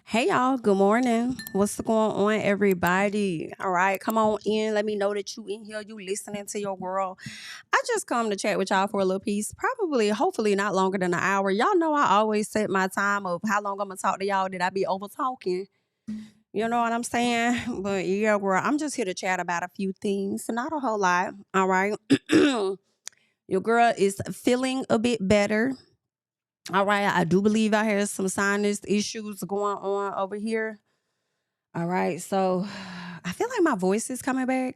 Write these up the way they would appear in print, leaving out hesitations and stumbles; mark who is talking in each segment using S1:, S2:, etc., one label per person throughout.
S1: Hey y'all, good morning. What's going on, everybody? All right, come on in. Let me know that you in here, you listening to your girl. I just come to chat with y'all for a little piece, probably, hopefully not longer than an hour. Y'all know I always set my time of how long I'm gonna talk to y'all. Did I be over talking? You know what I'm saying? But yeah, girl, I'm just here to chat about a few things, not a whole lot. All right. Your girl is feeling a bit better. All right, I do believe I had some sinus issues going on over here. All right, so I feel like my voice is coming back,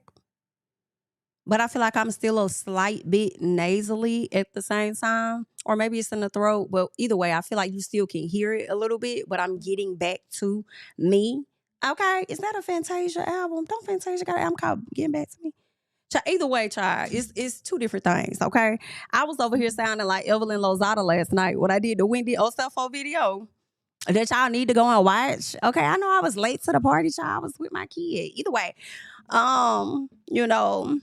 S1: but I feel like I'm still a slight bit nasally at the same time, or maybe it's in the throat. But either way, I feel like you still can hear it a little bit, but I'm getting back to me. Okay, is that a Fantasia album? Don't Fantasia got an album called Getting Back to Me? Either way, child, it's two different things. Okay, I was over here sounding like Evelyn Lozada last night when I did the Wendy Osefo video that y'all need to go and watch. Okay, I know I was late to the party, child. I was with my kid. Either way, you know,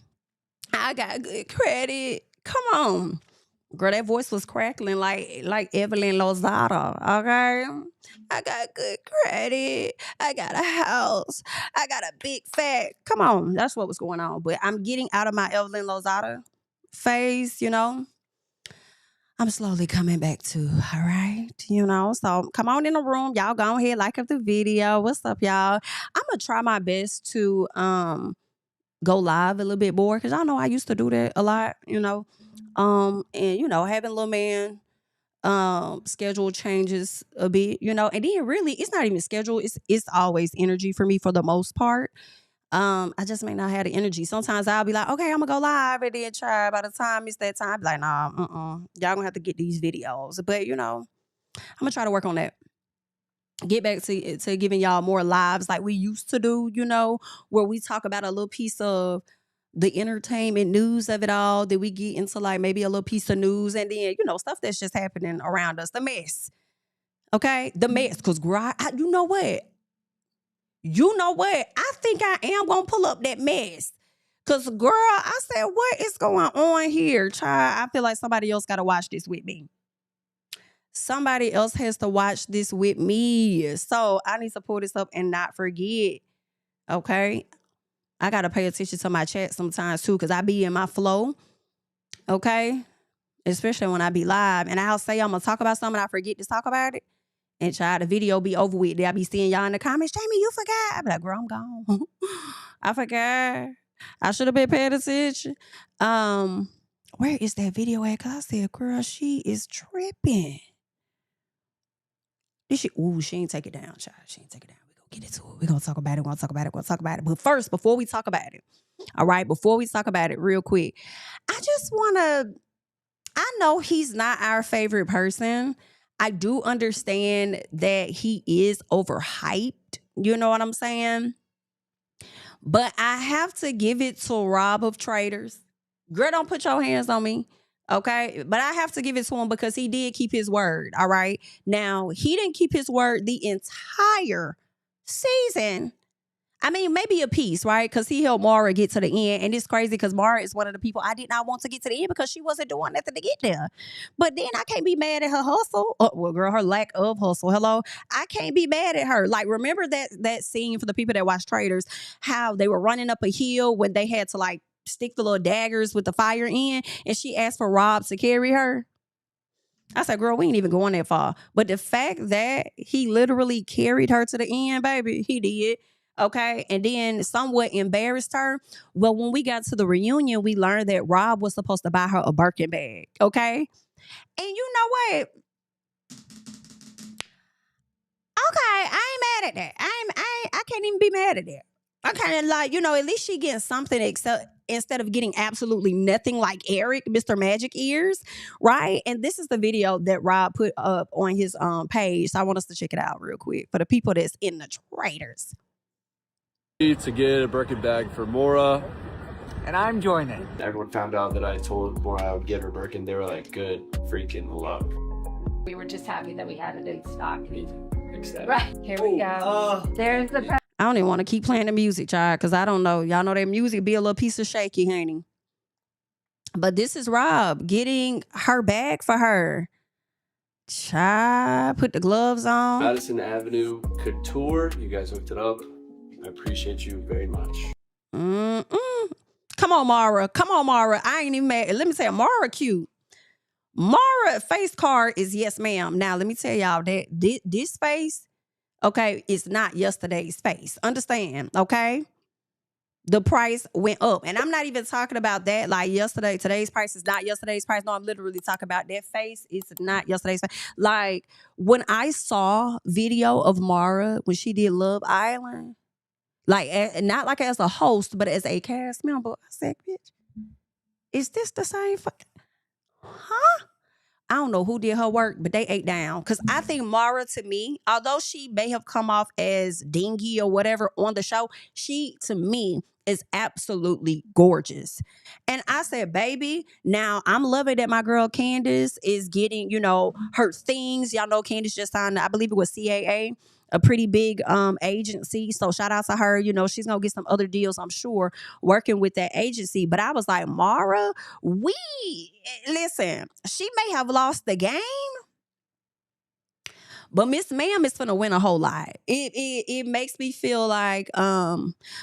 S1: I got good credit. Come on. Girl, that voice was crackling like Evelyn Lozada. Okay. I got good credit. I got a house. I got a big fat. Come on. That's what was going on. But I'm getting out of my Evelyn Lozada phase. I'm slowly coming back to, all right, so come on in the room. Y'all go ahead, like up the video. What's up, y'all? I'm gonna try my best to go live a little bit more because y'all know I used to do that a lot. And having little man schedule changes a bit, and then really it's not even schedule, it's always energy for me for the most part. I just may not have the energy. Sometimes I'll be like, okay, I'm gonna go live, and then try. By the time it's that time, I'll be like, nah, y'all gonna have to get these videos. But I'm gonna try to work on that. Get back to giving y'all more lives like we used to do, where we talk about a little piece of the entertainment news of it all. That we get into like maybe a little piece of news, and then stuff that's just happening around us. The mess, okay, the mess. Cause you know what? I think I am gonna pull up that mess. Cause girl, I said, what is going on here, child? I feel like somebody else gotta watch this with me. Somebody else has to watch this with me. So I need to pull this up and not forget. Okay. I gotta pay attention to my chat sometimes too, because I be in my flow. Okay. Especially when I be live. And I'll say I'm gonna talk about something, I forget to talk about it. And child, the video be over with. I'll be seeing y'all in the comments. Jamie, you forgot. I be like, girl, I'm gone. I forgot. I should have been paying attention. Where is that video at? Cause I said, girl, she is tripping. She ain't take it down, child. She ain't take it down. We gonna get into it. We gonna talk about it. We're gonna talk about it. We're gonna talk about it. But first, before we talk about it, all right, before we talk about it real quick, I know he's not our favorite person. I do understand that he is overhyped. You know what I'm saying? But I have to give it to Rob of Traders. Girl, don't put your hands on me. Okay. But I have to give it to him because he did keep his word. All right. Now, he didn't keep his word the entire season. I mean, maybe a piece, right? Because he helped Maura get to the end. And it's crazy because Maura is one of the people I did not want to get to the end because she wasn't doing nothing to get there. But then I can't be mad at her hustle. Well, girl, her lack of hustle. Hello. I can't be mad at her. Like, remember that scene for the people that watch Traders, how they were running up a hill when they had to like stick the little daggers with the fire in, and she asked for Rob to carry her. I said, girl, we ain't even going that far. But the fact that he literally carried her to the end, baby, he did. Okay. And then somewhat embarrassed her. Well, when we got to the reunion, we learned that Rob was supposed to buy her a Birkin bag. Okay. And you know what? Okay, I ain't mad at that. I can't even be mad at that. I kind of like, at least she getting something instead of getting absolutely nothing like Eric, Mr. Magic Ears, right? And this is the video that Rob put up on his page. So I want us to check it out real quick for the people that's in the Traders.
S2: To get a Birkin bag for Maura.
S3: And I'm joining.
S4: Everyone found out that I told Maura I would get her Birkin. They were like, good freaking luck.
S5: We were just happy that we had it in stock.
S4: Ecstatic.
S5: Right, here we go. There's the
S1: I don't even want to keep playing the music, child, because I don't know. Y'all know that music be a little piece of shaky, honey. But this is Rob getting her bag for her. Child, put the gloves on.
S2: Madison Avenue Couture. You guys hooked it up. I appreciate you very much.
S1: Come on, Maura. Come on, Maura. I ain't even mad. Let me say, Maura cute. Maura face card is yes, ma'am. Now, let me tell y'all that this face, okay, is not yesterday's face. Understand, okay? The price went up. And I'm not even talking about that like today's price is not yesterday's price. No, I'm literally talking about that face. It's not yesterday's face. Like, when I saw video of Maura when she did Love Island, like, not like as a host, but as a cast member, I said, bitch, is this the same huh? I don't know who did her work, but they ate down. Because I think Maura, to me, although she may have come off as dingy or whatever on the show, she, to me, is absolutely gorgeous. And I said, baby, now I'm loving that my girl Candace is getting, her things. Y'all know Candace just signed, I believe it was CAA, a pretty big agency. So shout out to her. She's going to get some other deals, I'm sure, working with that agency. But I was like, Maura, listen, she may have lost the game, but Miss Ma'am is finna win a whole lot. It makes me feel like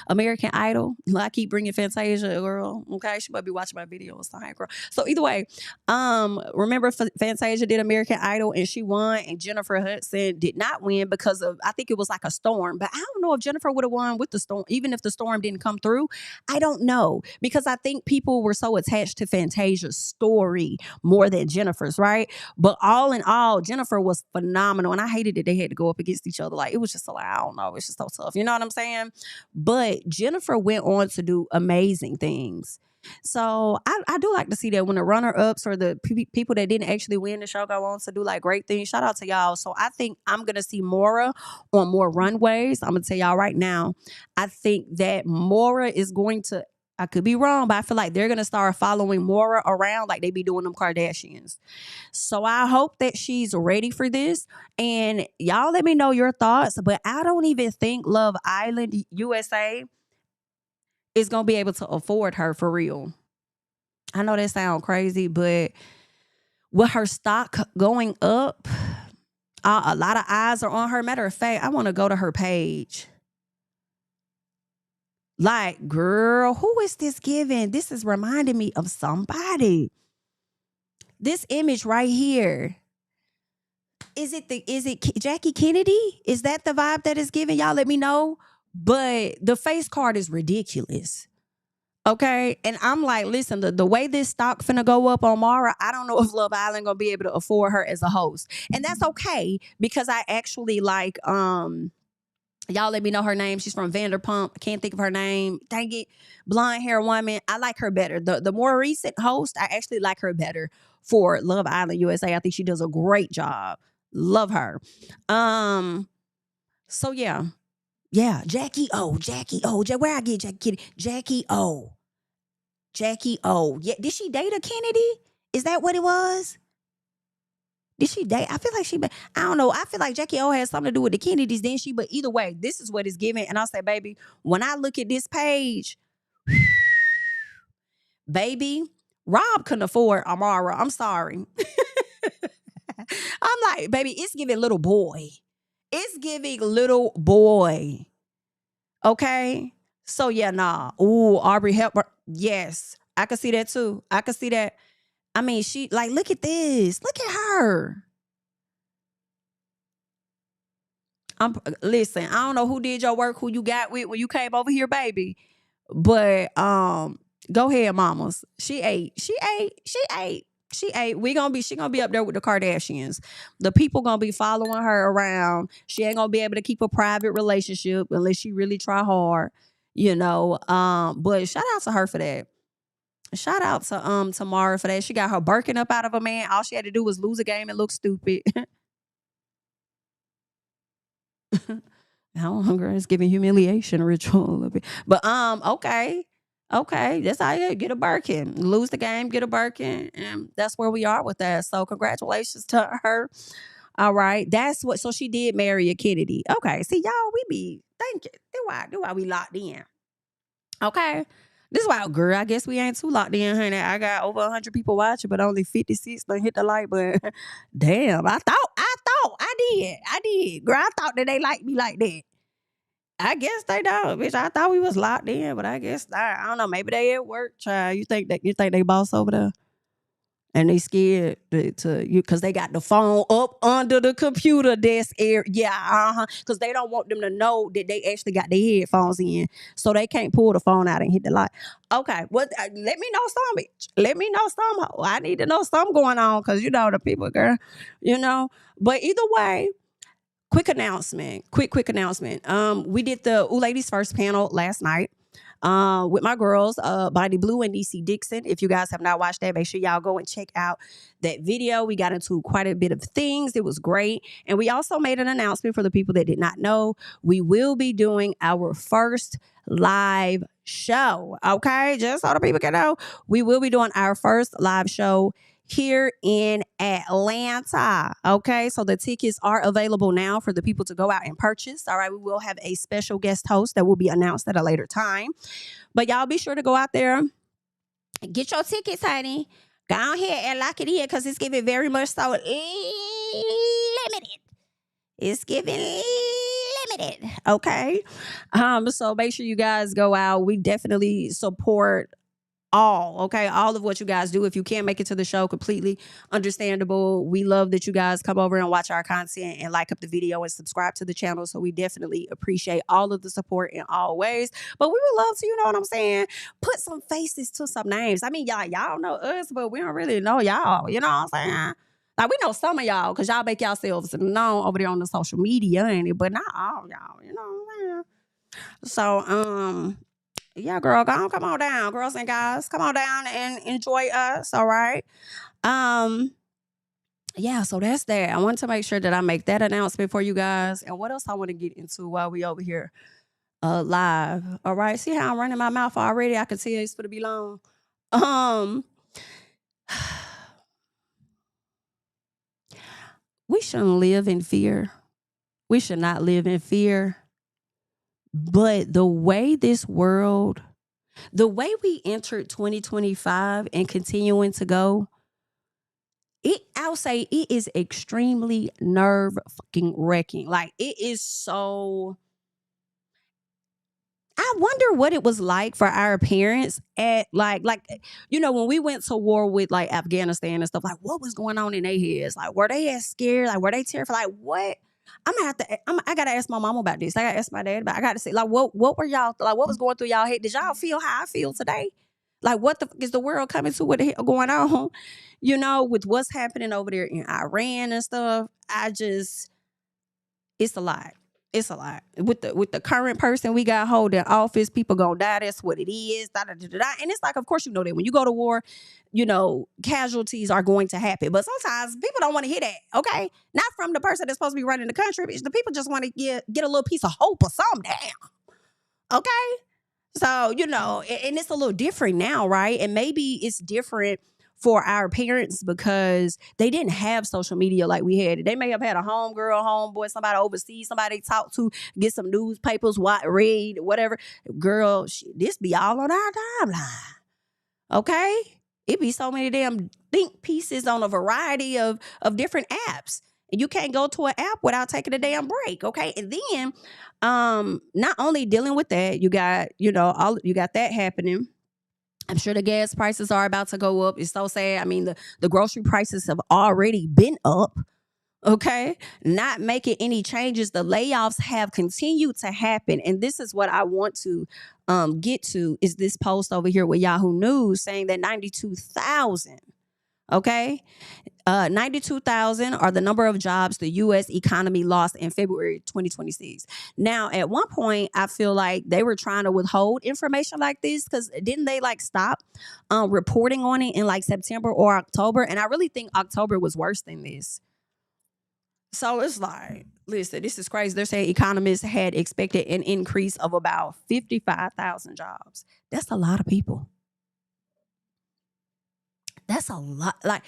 S1: American Idol. I keep bringing Fantasia, girl. Okay, she might be watching my videos, girl. So either way, remember Fantasia did American Idol and she won, and Jennifer Hudson did not win because of, I think it was like a storm. But I don't know if Jennifer would have won with the storm, even if the storm didn't come through. I don't know, because I think people were so attached to Fantasia's story more than Jennifer's, right? But all in all, Jennifer was phenomenal. And I hated that they had to go up against each other. Like, it was just like, I don't know. It's just so tough. You know what I'm saying? But Jennifer went on to do amazing things. So I do like to see that when the runner-ups or the people that didn't actually win the show go on to do like great things. Shout out to y'all. So I think I'm going to see Maura on more runways. I'm going to tell y'all right now, I think that Maura is going to, I could be wrong, but I feel like they're going to start following Maura around like they be doing them Kardashians. So I hope that she's ready for this. And y'all let me know your thoughts. But I don't even think Love Island USA is going to be able to afford her for real. I know that sounds crazy, but with her stock going up, a lot of eyes are on her. Matter of fact, I want to go to her page. Like, girl, who is this giving? This is reminding me of somebody. This image right here. Is it Jackie Kennedy? Is that the vibe that is giving? Y'all let me know. But the face card is ridiculous. Okay. And I'm like, listen, the way this stock finna go up on Maura, I don't know if Love Island gonna be able to afford her as a host. And that's okay, because I actually like, y'all let me know her name. She's from Vanderpump. I can't think of her name. Dang it. Blonde hair woman. I like her better. The more recent host, I actually like her better for Love Island USA. I think she does a great job. Love her. So yeah. Yeah. Jackie O. Where I get Jackie Kennedy? Jackie O. Yeah. Did she date a Kennedy? Is that what it was? Did she date? I feel like I don't know. I feel like Jackie O had something to do with the Kennedys, didn't she? But either way, this is what it's giving. And I'll say, baby, when I look at this page, baby, Rob couldn't afford Amara. I'm sorry. I'm like, baby, it's giving little boy. It's giving little boy. Okay? So yeah, nah. Ooh, Aubrey Hepburn. Yes. I can see that too. I can see that. I mean, she, like, look at this. Look at her. Listen, I don't know who did your work, who you got with when you came over here, baby. But go ahead, mamas. She ate. She gonna be up there with the Kardashians. The people gonna be following her around. She ain't gonna be able to keep a private relationship unless she really try hard, But shout out to her for that. Shout out to Maura for that. She got her Birkin up out of a man. All she had to do was lose a game and look stupid. How hungry is giving humiliation ritual a little bit. But okay. That's how you get a Birkin. Lose the game, get a Birkin. And that's where we are with that. So congratulations to her. All right. So she did marry a Kennedy. Okay. See, y'all, thank you. That's why we locked in. Okay. This is why, girl, I guess we ain't too locked in, honey. I got over 100 people watching, but only 56 done hit the like button. Damn, I thought I did. Girl, I thought that they liked me like that. I guess they don't, bitch. I thought we was locked in, but I guess not. I don't know. Maybe they at work, child. You think they boss over there? And they scared to you because they got the phone up under the computer desk area. Yeah, because they don't want them to know that they actually got their headphones in, so they can't pull the phone out and hit the light. Okay, well, let me know some, bitch. Let me know some. I need to know something going on because you know the people, girl. You know, but either way. Quick announcement. We did the Ooh Ladies First panel last night with my girls, Bonnie Blue and DC Dixon. If you guys have not watched that, make sure y'all go and check out that video. We got into quite a bit of things. It was great. And we also made an announcement for the people that did not know. We will be doing our first live show. Okay, just so the people can know, we will be doing our first live show here in Atlanta. Okay, so the tickets are available now for the people to go out and purchase. All right, we will have a special guest host that will be announced at a later time. But y'all be sure to go out there, get your tickets, honey. Go ahead and lock it in because it's giving very much so limited. It's giving limited. Okay. So make sure you guys go out. We definitely support all of what you guys do. If you can't make it to the show, completely understandable. We love that you guys come over and watch our content and like up the video and subscribe to the channel. So we definitely appreciate all of the support in all ways. But we would love to, you know what I'm saying, put some faces to some names. I mean, y'all know us, but we don't really know y'all. You know what I'm saying? Like, we know some of y'all because y'all make yourselves known over there on the social media, ain't it? But not all y'all, you know what I'm saying? So, yeah, girl, come on down, girls and guys. Come on down and enjoy us, all right? Yeah, so that's that. I want to make sure that I make that announcement for you guys. And what else I want to get into while we over here live, all right? See how I'm running my mouth already? I can tell it's going to be long. We shouldn't live in fear. We should not live in fear. But the way we entered 2025 and continuing to go, I'll say it is extremely nerve fucking wrecking. Like, it is so. I wonder what it was like for our parents at like, you know, when we went to war with like Afghanistan and stuff, like what was going on in their heads? Like, were they as scared? Like, were they terrified? Like, what? I gotta ask my mom about this. I gotta ask my dad about it. I gotta say, like, what were y'all, like, what was going through y'all head? Did y'all feel how I feel today? Like, what the fuck is the world coming to? What the hell going on? You know, with what's happening over there in Iran and stuff, it's a lot. It's a lot. With the current person we got holding office, people gonna die. That's what it is. Da, da, da, da, da. And it's like, of course, you know that when you go to war, you know, casualties are going to happen. But sometimes people don't want to hear that, okay? Not from the person that's supposed to be running the country. The people just want to get a little piece of hope or something. Damn. Okay? So, you know, and it's a little different now, right? And maybe it's different for our parents because they didn't have social media like we had. They may have had a homegirl, homeboy, somebody overseas, somebody they talk to, get some newspapers, read, whatever. Girl, this be all on our timeline. Okay? It be so many damn think pieces on a variety of different apps. And you can't go to an app without taking a damn break, okay? And then not only dealing with that, you got, you know, you got that happening. I'm sure the gas prices are about to go up. It's so sad. I mean, the grocery prices have already been up. Okay, not making any changes. The layoffs have continued to happen. And this is what I want to get to is this post over here with Yahoo News saying that 92,000, okay? 92,000 are the number of jobs the U.S. economy lost in February 2026. Now, at one point, I feel like they were trying to withhold information like this because didn't they like stop reporting on it in like September or October? And I really think October was worse than this. So it's like, listen, this is crazy. They're saying economists had expected an increase of about 55,000 jobs. That's a lot of people. That's a lot. Like,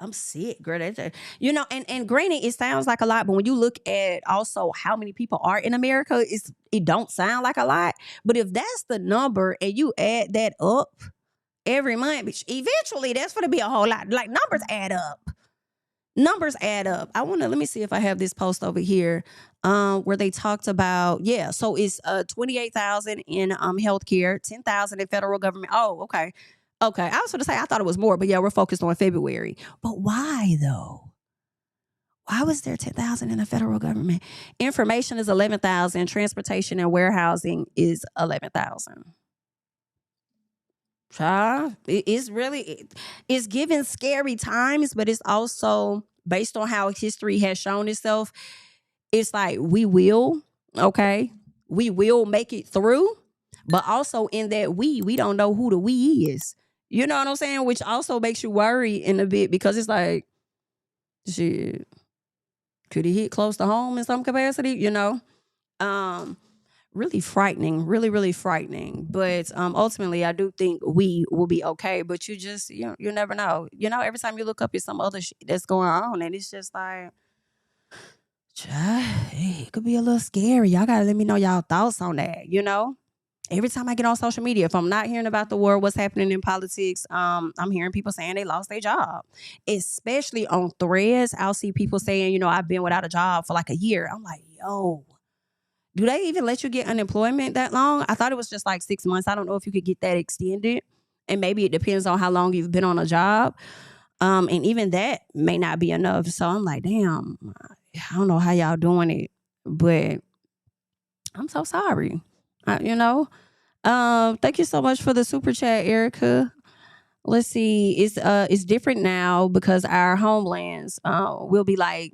S1: I'm sick, girl. And granted, it sounds like a lot, but when you look at also how many people are in America, it don't sound like a lot. But if that's the number and you add that up every month, bitch, eventually that's going to be a whole lot. Like, numbers add up. Numbers add up. Let me see if I have this post over here where they talked about, so it's 28,000 in healthcare, 10,000 in federal government. Oh, okay. Okay. I was going to say, I thought it was more, but yeah, we're focused on February. But why though? Why was there 10,000 in the federal government? Information is 11,000. Transportation and warehousing is 11,000. Child, it's giving scary times, but it's also based on how history has shown itself. It's like we will make it through, but also in that we don't know who the we is. You know what I'm saying? Which also makes you worry in a bit, because it's like, shit, could it hit close to home in some capacity? You know, really frightening, really, really frightening. But ultimately, I do think we will be okay. But you never know. You know, every time you look up, it's some other shit that's going on, and it's just like, it could be a little scary. Y'all gotta let me know y'all thoughts on that. You know, every time I get on social media, if I'm not hearing about the war, what's happening in politics, I'm hearing people saying they lost their job. Especially on threads, I'll see people saying, you know, I've been without a job for like a year. I'm like, yo. Do they even let you get unemployment that long? I thought it was just like 6 months. I don't know if you could get that extended. And maybe it depends on how long you've been on a job. And even that may not be enough. So I'm like, damn, I don't know how y'all doing it. But I'm so sorry. Thank you so much for the super chat, Erica. Let's see. It's different now because our homelands will be like,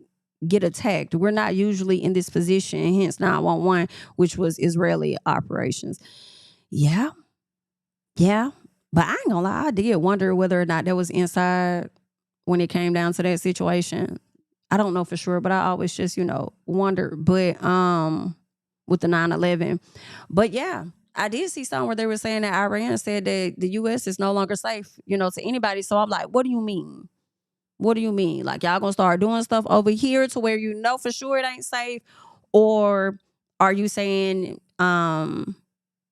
S1: get attacked. We're not usually in this position, hence 911, which was Israeli operations. Yeah. But I ain't gonna lie, I did wonder whether or not that was inside when it came down to that situation. I don't know for sure, but I always just, wonder. But with the 9/11. But yeah, I did see something where they were saying that Iran said that the US is no longer safe, to anybody. So I'm like, what do you mean? What do you mean? Like, y'all gonna start doing stuff over here to where you know for sure it ain't safe? Or are you saying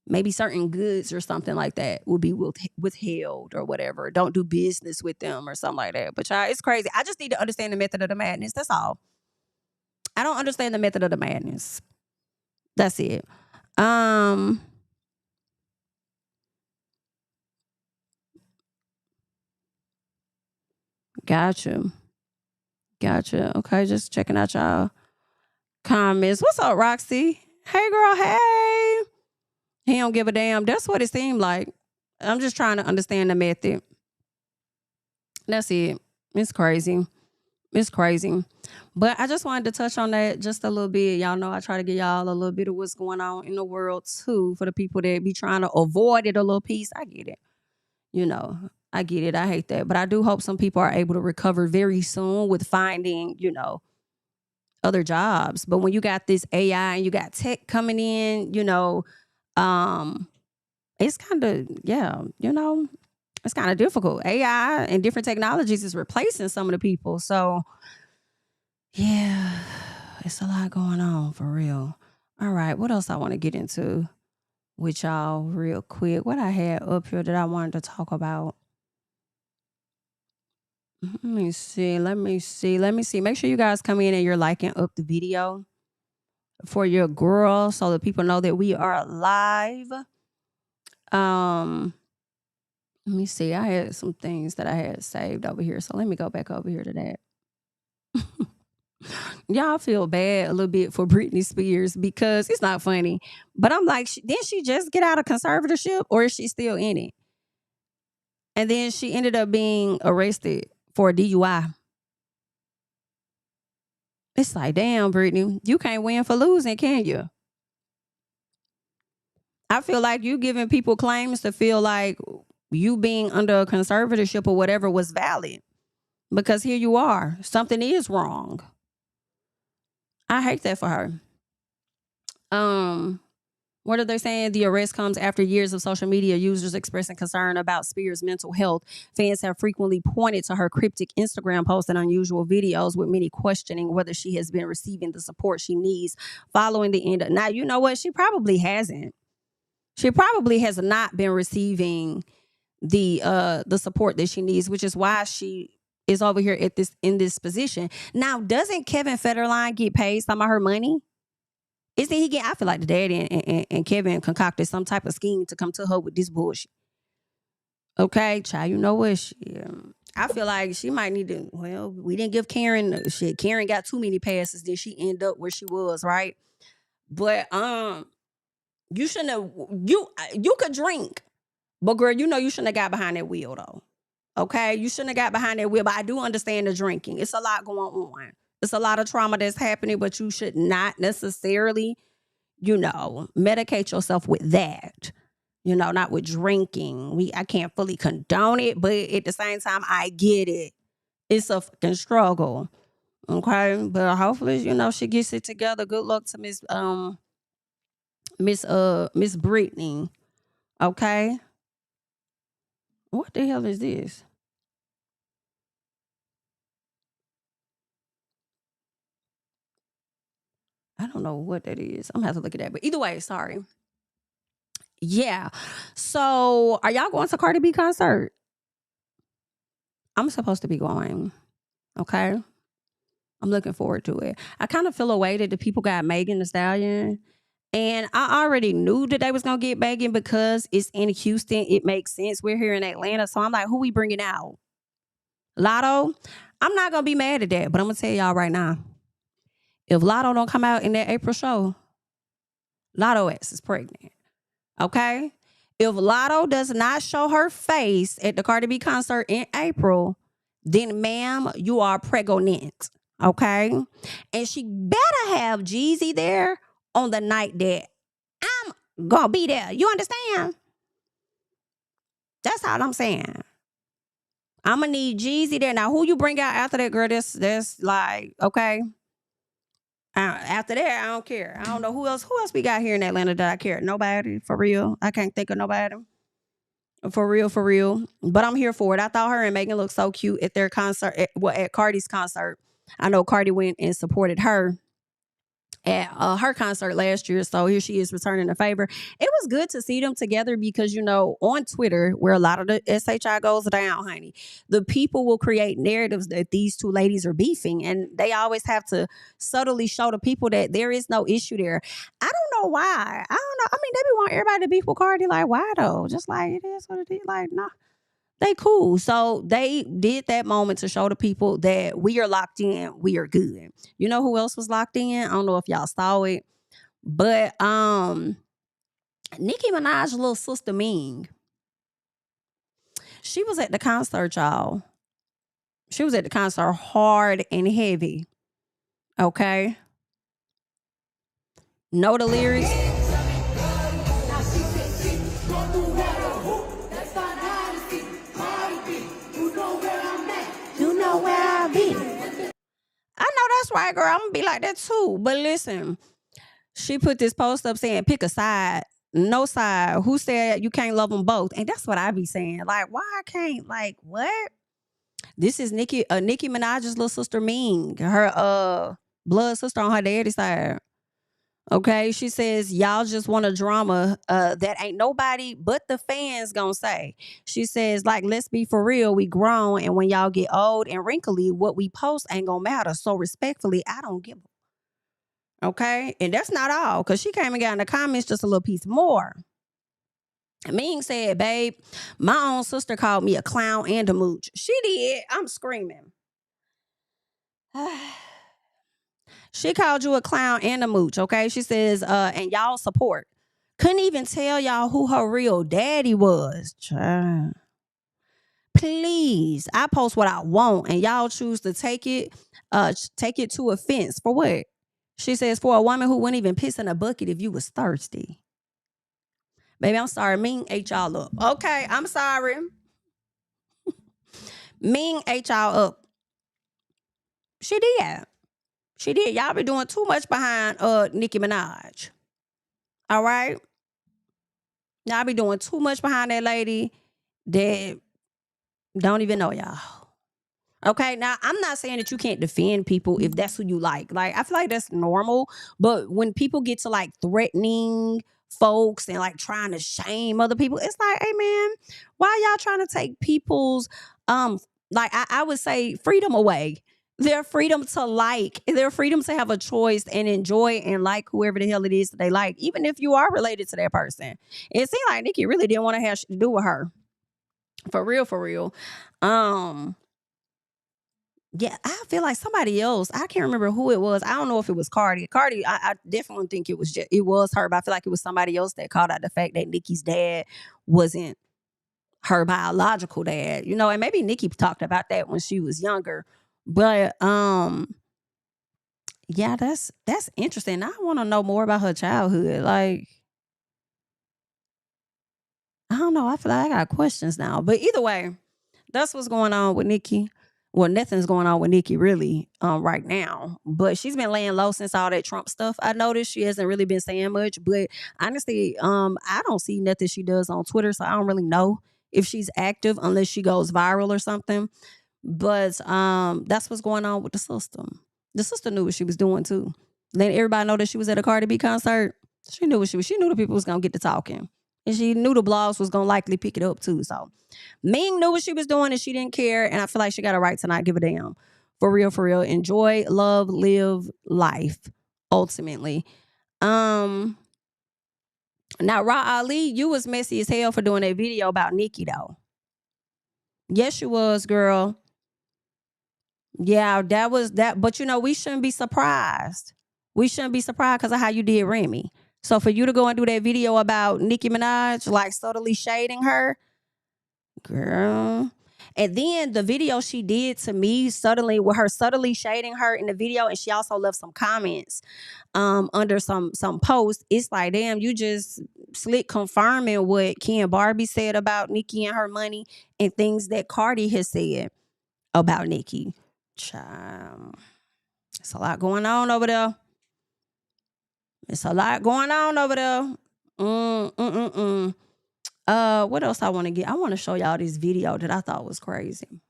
S1: maybe certain goods or something like that will be withheld or whatever? Don't do business with them or something like that. But y'all, it's crazy. I just need to understand the method of the madness. That's all. I don't understand the method of the madness. That's it. Gotcha. Okay, just checking out y'all comments. What's up, Roxy? Hey, girl. Hey. He don't give a damn. That's what it seemed like. I'm just trying to understand the method. That's it. It's crazy. But I just wanted to touch on that just a little bit. Y'all know I try to give y'all a little bit of what's going on in the world too, for the people that be trying to avoid it a little piece. I get it. I get it. I hate that. But I do hope some people are able to recover very soon with finding, other jobs. But when you got this AI and you got tech coming in, it's kind of, it's kind of difficult. AI and different technologies is replacing some of the people. So, yeah, it's a lot going on for real. All right, what else I want to get into with y'all real quick? What I had up here that I wanted to talk about. Let me see. Make sure you guys come in and you're liking up the video for your girl so that people know that we are live. Let me see. I had some things that I had saved over here. So let me go back over here to that. Y'all feel bad a little bit for Britney Spears because it's not funny. But I'm like, didn't she just get out of conservatorship, or is she still in it? And then she ended up being arrested for a DUI. It's like, damn, Britney, you can't win for losing, can you? I feel like you giving people claims to feel like you being under a conservatorship or whatever was valid. Because here you are. Something is wrong. I hate that for her. What are they saying? The arrest comes after years of social media users expressing concern about Spears' mental health. Fans have frequently pointed to her cryptic Instagram posts and unusual videos, with many questioning whether she has been receiving the support she needs following the end. Now, you know what? She probably hasn't. She probably has not been receiving the support that she needs, which is why she is over here at in this position. Now, doesn't Kevin Federline get paid some of her money? Isn't he getting? I feel like the daddy and Kevin concocted some type of scheme to come to her with this bullshit. Okay, child, you know what? I feel like she might need to. Well, we didn't give Karen shit. Karen got too many passes, then she ended up where she was, right? But you shouldn't have. You could drink, but girl, you know you shouldn't have got behind that wheel though. Okay, you shouldn't have got behind that wheel. But I do understand the drinking. It's a lot going on. It's a lot of trauma that's happening, but you should not necessarily, medicate yourself with that. Not with drinking. I can't fully condone it, but at the same time, I get it. It's a fucking struggle. Okay, but hopefully, she gets it together. Good luck to Miss Britney. Okay. What the hell is this? I don't know what that is. I'm gonna have to look at that. But either way, sorry. Yeah. So are y'all going to Cardi B concert? I'm supposed to be going. Okay. I'm looking forward to it. I kind of feel a way that the people got Megan Thee Stallion. And I already knew that they was going to get Megan because it's in Houston. It makes sense. We're here in Atlanta. So I'm like, who we bringing out? Lotto? I'm not going to be mad at that. But I'm going to tell y'all right now. If Lotto don't come out in that April show, Lotto ass is pregnant. Okay? If Lotto does not show her face at the Cardi B concert in April, then ma'am, you are pregnant. Okay? And she better have Jeezy there on the night that I'm gonna be there. You understand? That's all I'm saying. I'm gonna need Jeezy there. Now, who you bring out after that, girl? That's like, okay. After that, I don't care. I don't know who else we got here in Atlanta that I care. Nobody, for real. I can't think of nobody. For real. But I'm here for it. I thought her and Megan looked so cute at their concert, at Cardi's concert. I know Cardi went and supported her at her concert last year. So here she is returning the favor. It was good to see them together because, on Twitter, where a lot of the SHI goes down, honey, the people will create narratives that these two ladies are beefing. And they always have to subtly show the people that there is no issue there. I don't know why. I don't know. I mean, they be want everybody to beef with Cardi. Like, why though? Just like it is what it is. Like, nah. They cool. So they did that moment to show the people that we are locked in. We are good. You know who else was locked in? I don't know if y'all saw it. But Nicki Minaj's little sister Ming. She was at the concert, y'all. She was at the concert hard and heavy. Okay. Know the lyrics? I know that's right, girl. I'm gonna be like that too. But listen, she put this post up saying, pick a side. No side. Who said you can't love them both? And that's what I be saying. Like, why I can't? Like, what? This is Nicki Minaj's little sister Ming, her blood sister on her daddy's side. Okay, she says, y'all just want a drama that ain't nobody but the fans gonna say. She says, like, let's be for real, we grown, and when y'all get old and wrinkly, what we post ain't gonna matter. So respectfully, I don't give a. Okay, and that's not all, because she came and got in the comments just a little piece more. Ming said, babe, my own sister called me a clown and a mooch. She did. I'm screaming. She called you a clown and a mooch, okay? She says, and y'all support. Couldn't even tell y'all who her real daddy was. Child. Please, I post what I want, and y'all choose to take it to offense. For what? She says, for a woman who wouldn't even piss in a bucket if you was thirsty. Baby, I'm sorry. Ming ate y'all up. Okay, I'm sorry. Ming ate y'all up. She did. She did. Y'all be doing too much behind Nicki Minaj. All right? Y'all be doing too much behind that lady that don't even know y'all. Okay, now I'm not saying that you can't defend people if that's who you like. Like, I feel like that's normal. But when people get to like threatening folks and like trying to shame other people, it's like, hey man, why y'all trying to take people's like I would say freedom away? Their freedom to like, their freedom to have a choice and enjoy and like whoever the hell it is that they like, even if you are related to that person. It seemed like Nicki really didn't want to have shit to do with her. For real, for real. Yeah, I feel like somebody else. I can't remember who it was. I don't know if it was Cardi. Cardi, I definitely think it was her, but I feel like it was somebody else that called out the fact that Nicki's dad wasn't her biological dad. You know, and maybe Nicki talked about that when she was younger. But yeah, that's interesting. I want to know more about her childhood. Like, I don't know. I feel like I got questions now. But either way, that's what's going on with Nicki. Well, nothing's going on with Nicki really right now. But she's been laying low since all that Trump stuff. I noticed she hasn't really been saying much. But honestly, I don't see nothing she does on Twitter, so I don't really know if she's active unless she goes viral or something. But that's what's going on with the system. The sister knew what she was doing too. Letting everybody know that she was at a Cardi B concert. She knew what she was. She knew the people was gonna get to talking. And she knew the blogs was going to likely pick it up too. So Ming knew what she was doing and she didn't care. And I feel like she got a right to not give a damn. For real, for real. Enjoy, love, live life, ultimately. Now, Ra Ali, you was messy as hell for doing that video about Nicki, though. Yes, you was, girl. Yeah, that was that. But, you know, we shouldn't be surprised. We shouldn't be surprised because of how you did Remy. So for you to go and do that video about Nicki Minaj, like subtly shading her, girl. And then the video she did to me subtly, with her subtly shading her in the video, and she also left some comments under some posts. It's like, damn, you just slick confirming what Ken Barbie said about Nicki and her money and things that Cardi has said about Nicki. Child, it's a lot going on over there. It's a lot going on over there. What else I want to get? I want to show y'all this video that I thought was crazy.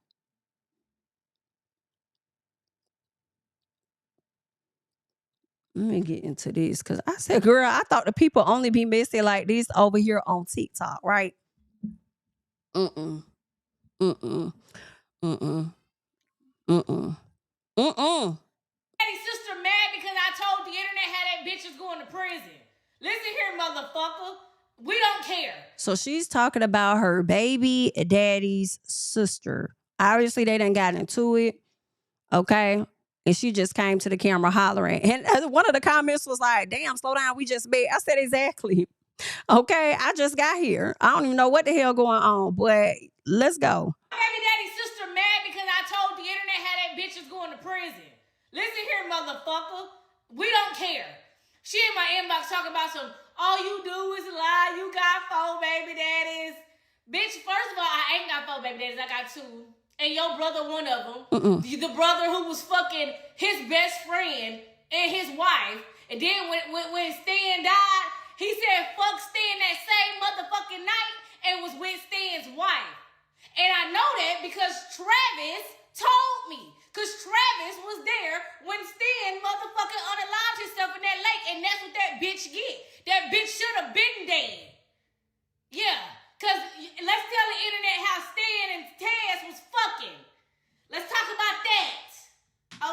S1: Let me get into this because I said, girl, I thought the people only be messy like this over here on TikTok, right? Mm-mm. Mm-mm. Mm-mm. Mm-mm. Mm-mm.
S6: Sister mad because I told the internet how that bitch is going to prison. Listen here, motherfucker. We don't care.
S1: So she's talking about her baby daddy's sister. Obviously, they done got into it. Okay. And she just came to the camera hollering. And one of the comments was like, damn, slow down. We just met. I said, exactly. Okay. I just got here. I don't even know what the hell going on, but let's go.
S6: Baby daddy's sister mad because I told the internet how that bitch is going to prison. Listen here, motherfucker. We don't care. She in my inbox talking about some, all you do is lie. You got 4 baby daddies. Bitch, first of all, I ain't got 4 baby daddies. I got 2. And your brother, one of them. The brother who was fucking his best friend and his wife. And then when Stan died, he said fuck Stan that same motherfucking night and was with Stan's wife. And I know that because Travis told me. Because Travis was there when Stan motherfucking unalived himself in that lake. And that's what that bitch get. That bitch should have been dead. Yeah. Because let's tell the internet how Stan and Taz was fucking. Let's talk about that.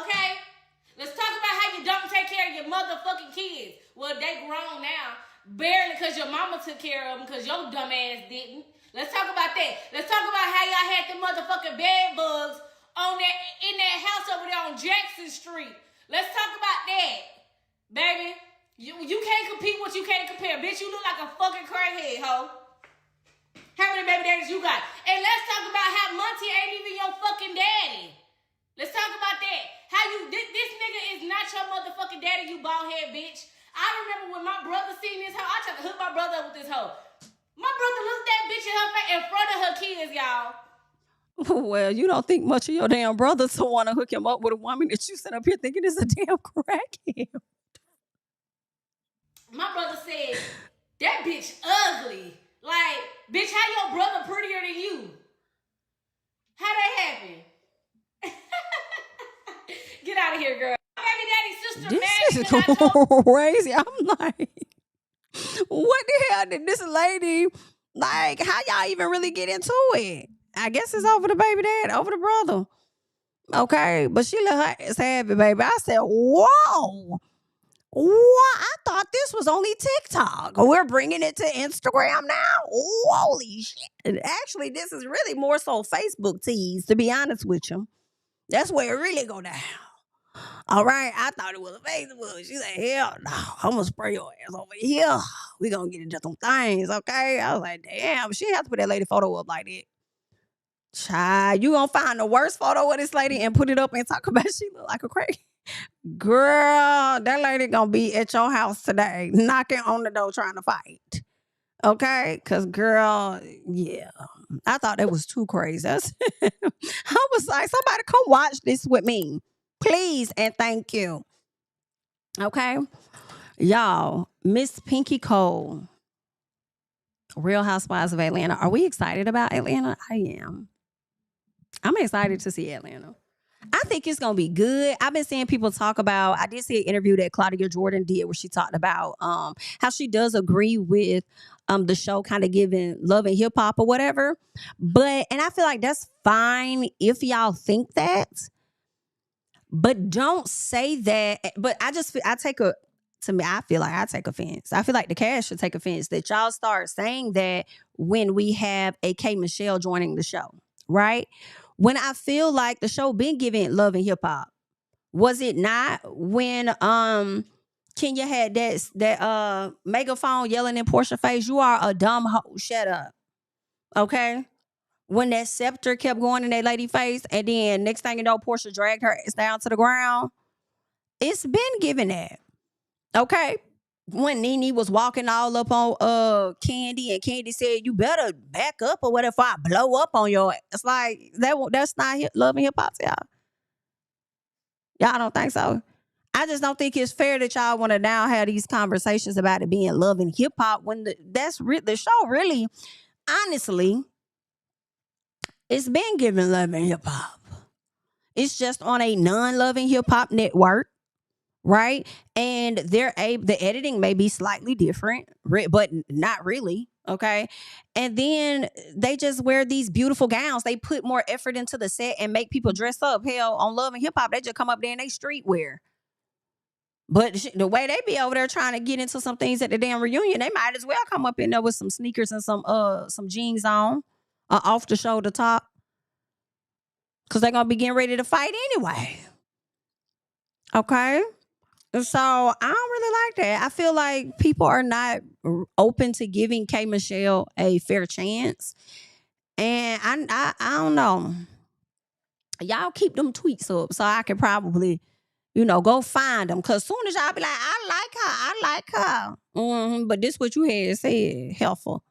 S6: Okay? Let's talk about how you don't take care of your motherfucking kids. Well, they grown now. Barely because your mama took care of them because your dumb ass didn't. Let's talk about that. Let's talk about how y'all had the motherfucking bed bugs in that house over there on Jackson Street. Let's talk about that. Baby, you can't compete what you can't compare. Bitch, you look like a fucking crackhead, hoe. How many baby daddies you got? And let's talk about how Monty ain't even your fucking daddy. Let's talk about that. How this nigga is not your motherfucking daddy, you bald head bitch. I remember when my brother seen this hoe, I tried to hook my brother up with this hoe. My brother looked that bitch in her face in front of her kids, y'all.
S1: Well, you don't think much of your damn brother to want to hook him up with a woman that you sit up here thinking is a damn crackhead.
S6: My brother said, that bitch ugly. Like, bitch, how your brother prettier than you? How that happen? Get out of here, girl. Baby daddy's sister mad
S1: This
S6: because I told
S1: is crazy. I'm like, what the hell did this lady, like, how y'all even really get into it? I guess it's over the baby dad, over the brother. Okay, but she let her ass have it, baby. I said, whoa. What? I thought this was only TikTok. We're bringing it to Instagram now. Holy shit. And actually, this is really more so Facebook tease, to be honest with you. That's where it really go down. All right, I thought it was a Facebook. She said, hell no, I'm going to spray your ass over here. We going to get into some things, okay? I was like, damn, she had to put that lady photo up like that. Child, you going to find the worst photo of this lady and put it up and talk about she look like a crack. Girl, that lady gonna be at your house today, knocking on the door trying to fight. Okay? Because, girl, yeah. I thought that was too crazy. I was like, somebody come watch this with me. Please and thank you. Okay? Y'all, Miss Pinky Cole, Real Housewives of Atlanta. Are we excited about Atlanta? I am. I'm excited to see Atlanta. I think it's going to be good. I've been seeing people talk about, I did see an interview that Claudia Jordan did where she talked about how she does agree with the show kind of giving love and hip hop or whatever. But, and I feel like that's fine if y'all think that, but don't say that. But I feel like I take offense. I feel like the cast should take offense that y'all start saying that when we have a K Michelle joining the show, right? When I feel like the show been giving love and hip hop. Was it not when Kenya had that megaphone yelling in Portia's face, you are a dumb hoe, shut up. Okay? When that scepter kept going in that lady face, and then next thing you know, Portia dragged her ass down to the ground. It's been given that. Okay? When Nene was walking all up on Candy, and Candy said, you better back up or whatever, I blow up on your ass. It's like, that's not love and hip hop, y'all. Y'all don't think so? I just don't think it's fair that y'all want to now have these conversations about it being love and hip hop when the show really, honestly, it's been giving love and hip hop. It's just on a non-love and hip hop network. Right? And the editing may be slightly different, but not really. Okay. And then they just wear these beautiful gowns. They put more effort into the set and make people dress up. Hell, on Love and Hip Hop, they just come up there in they streetwear. But the way they be over there trying to get into some things at the damn reunion, they might as well come up in there with some sneakers and some jeans on, off the shoulder top. Because they're going to be getting ready to fight anyway. Okay. So I don't really like that. I feel like people are not open to giving K Michelle a fair chance. And I don't know. Y'all keep them tweets up so I can probably, go find them. Because soon as y'all be like, I like her. But this what you had said, helpful.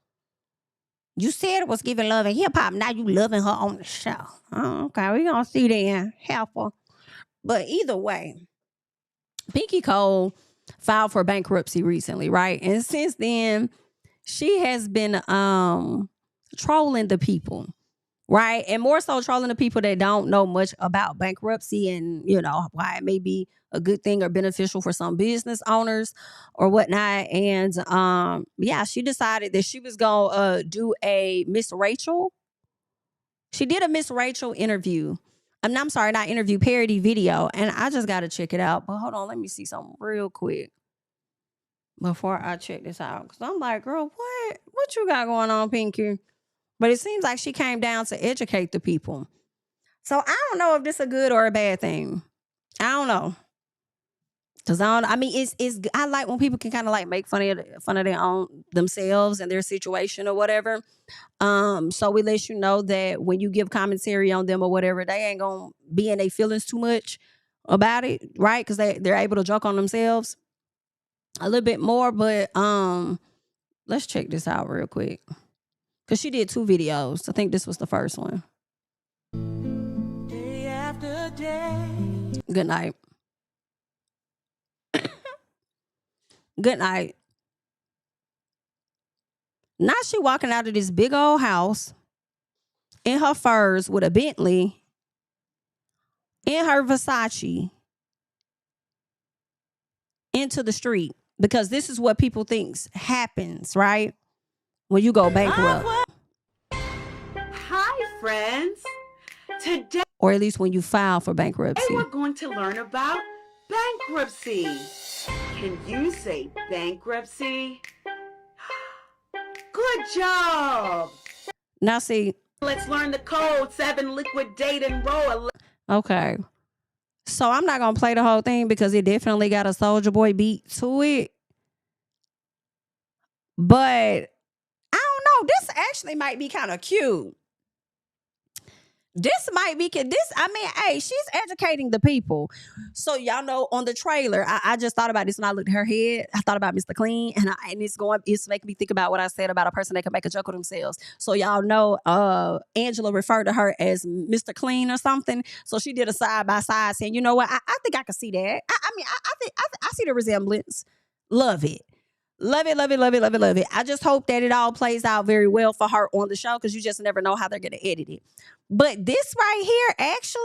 S1: You said it was giving love and hip hop. Now you loving her on the show. Oh, okay, we gonna see then. Helpful. But either way, Pinky Cole filed for bankruptcy recently, right? And since then, she has been trolling the people, right? And more so trolling the people that don't know much about bankruptcy and, why it may be a good thing or beneficial for some business owners or whatnot. And she decided that she was going to do a Miss Rachel. She did a Miss Rachel interview. I'm sorry, not interview, parody video. And I just got to check it out. But hold on, let me see something real quick before I check this out. Because I'm like, girl, what you got going on, Pinky? But it seems like she came down to educate the people. So I don't know if this is a good or a bad thing. I don't know. Because I like when people can kind of like make fun of their own themselves and their situation or whatever. So we let you know that when you give commentary on them or whatever, they ain't gonna be in their feelings too much about it, right? Because they're able to joke on themselves a little bit more. But let's check this out real quick. Because she did 2 videos. I think this was the first one. Day after day. Good night. Good night. Now she walking out of this big old house in her furs with a Bentley, in her Versace, into the street, because this is what people thinks happens, right? When you go bankrupt.
S7: Hi, friends. Today
S1: Or at least when you file for bankruptcy.
S7: we're going to learn about bankruptcy. Can you say bankruptcy? Good job.
S1: Now see,
S7: Let's learn the code. 7, liquidate and roll.
S1: okay. So I'm not going to play the whole thing because it definitely got a Soulja Boy beat to it. But I don't know. This actually might be kind of cute. This might be, hey, she's educating the people. So y'all know on the trailer, I just thought about this when I looked at her head. I thought about Mr. Clean, and it's making me think about what I said about a person that can make a joke of themselves. So y'all know Angela referred to her as Mr. Clean or something. So she did a side by side saying, you know what, I think I can see that. I see the resemblance. Love it. Love it, love it, love it, love it, love it. I just hope that it all plays out very well for her on the show, because you just never know how they're going to edit it. But this right here, actually,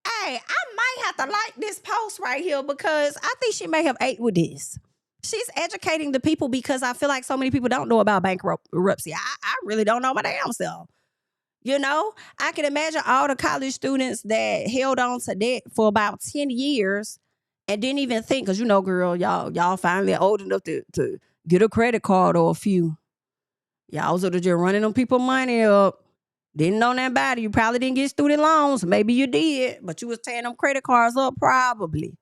S1: hey, I might have to like this post right here, because I think she may have ate with this. She's educating the people, because I feel like so many people don't know about bankruptcy. I really don't know my damn self. You know, I can imagine all the college students that held on to debt for about 10 years and didn't even think, because, you know, girl, y'all finally old enough to get a credit card or a few. Y'all was just running them people money up. Didn't know nothing about it. You probably didn't get student loans. Maybe you did, but you was tearing them credit cards up probably.